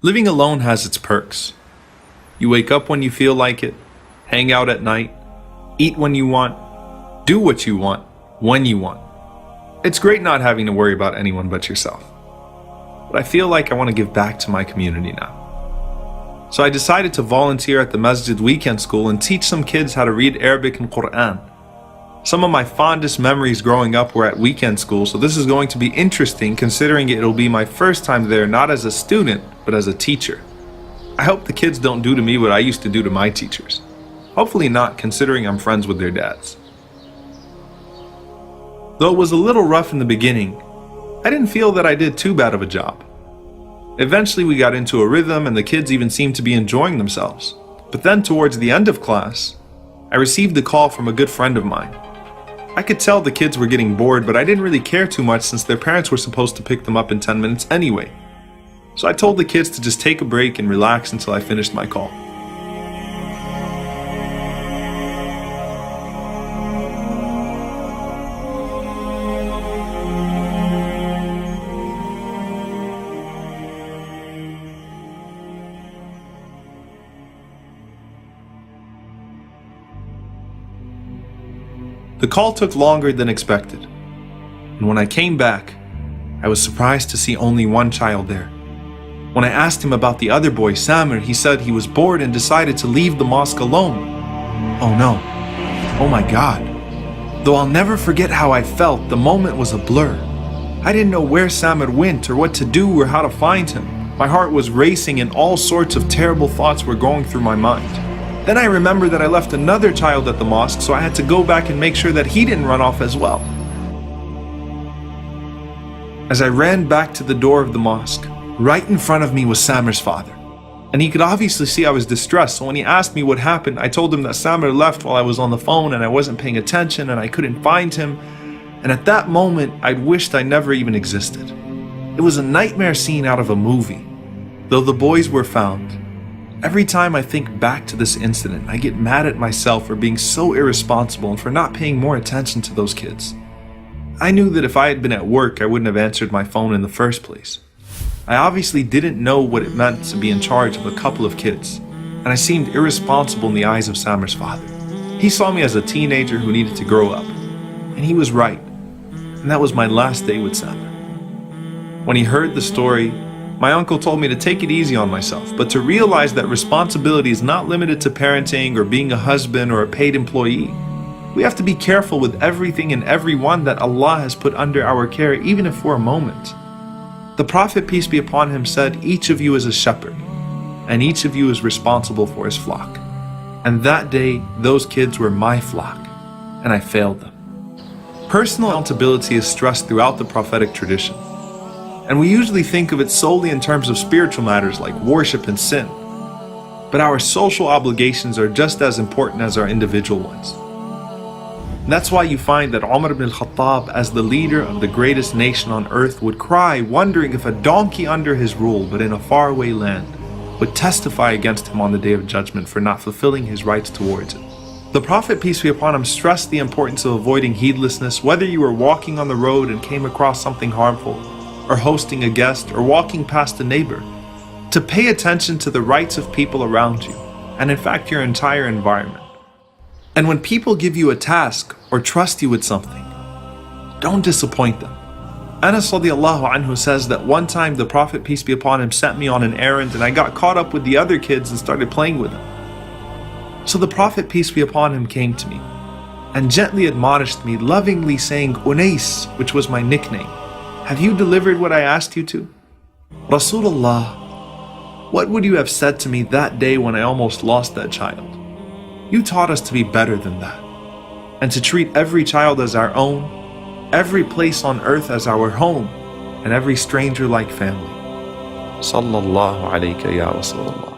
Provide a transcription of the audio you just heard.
Living alone has its perks. You wake up when you feel like it, hang out at night, eat when you want, do what you want, when you want. It's great not having to worry about anyone but yourself. But I feel like I want to give back to my community now. So I decided to volunteer at the Masjid Weekend School and teach some kids how to read Arabic and Quran. Some of my fondest memories growing up were at weekend school, so this is going to be interesting considering it'll be my first time there not as a student, but as a teacher. I hope the kids don't do to me what I used to do to my teachers. Hopefully not, considering I'm friends with their dads. Though it was a little rough in the beginning, I didn't feel that I did too bad of a job. Eventually we got into a rhythm and the kids even seemed to be enjoying themselves. But then towards the end of class, I received a call from a good friend of mine. I could tell the kids were getting bored, but I didn't really care too much since their parents were supposed to pick them up in 10 minutes anyway. So I told the kids to just take a break and relax until I finished my call. The call took longer than expected, and when I came back, I was surprised to see only one child there. When I asked him about the other boy, Samir, he said he was bored and decided to leave the mosque alone. Oh no. Oh my God. Though I'll never forget how I felt, the moment was a blur. I didn't know where Samir went or what to do or how to find him. My heart was racing and all sorts of terrible thoughts were going through my mind. Then I remembered that I left another child at the mosque, so I had to go back and make sure that he didn't run off as well. As I ran back to the door of the mosque, right in front of me was Samir's father. And he could obviously see I was distressed, so when he asked me what happened, I told him that Samir left while I was on the phone and I wasn't paying attention and I couldn't find him. And at that moment, I'd wished I never even existed. It was a nightmare scene out of a movie. Though the boys were found, every time I think back to this incident, I get mad at myself for being so irresponsible and for not paying more attention to those kids. I knew that if I had been at work, I wouldn't have answered my phone in the first place. I obviously didn't know what it meant to be in charge of a couple of kids, and I seemed irresponsible in the eyes of Samir's father. He saw me as a teenager who needed to grow up, and he was right, and that was my last day with Samir. When he heard the story, my uncle told me to take it easy on myself, but to realize that responsibility is not limited to parenting or being a husband or a paid employee. We have to be careful with everything and everyone that Allah has put under our care, even if for a moment. The Prophet, peace be upon him, said, "Each of you is a shepherd, and each of you is responsible for his flock." And that day, those kids were my flock, and I failed them. Personal accountability is stressed throughout the prophetic tradition. And we usually think of it solely in terms of spiritual matters like worship and sin. But our social obligations are just as important as our individual ones. And that's why you find that Umar ibn al-Khattab, as the leader of the greatest nation on earth, would cry, wondering if a donkey under his rule, but in a faraway land, would testify against him on the Day of Judgment for not fulfilling his rights towards it. The Prophet, peace be upon him, stressed the importance of avoiding heedlessness, whether you were walking on the road and came across something harmful, or hosting a guest, or walking past a neighbor, to pay attention to the rights of people around you, and in fact your entire environment. And when people give you a task or trust you with something, don't disappoint them. Anas radiallahu anhu says that one time the Prophet, peace be upon him, sent me on an errand and I got caught up with the other kids and started playing with them. So the Prophet, peace be upon him, came to me and gently admonished me, lovingly saying, "Unais," which was my nickname, "have you delivered what I asked you to?" Rasulullah, what would you have said to me that day when I almost lost that child? You taught us to be better than that, and to treat every child as our own, every place on earth as our home, and every stranger like family. Sallallahu alayka ya Rasulullah.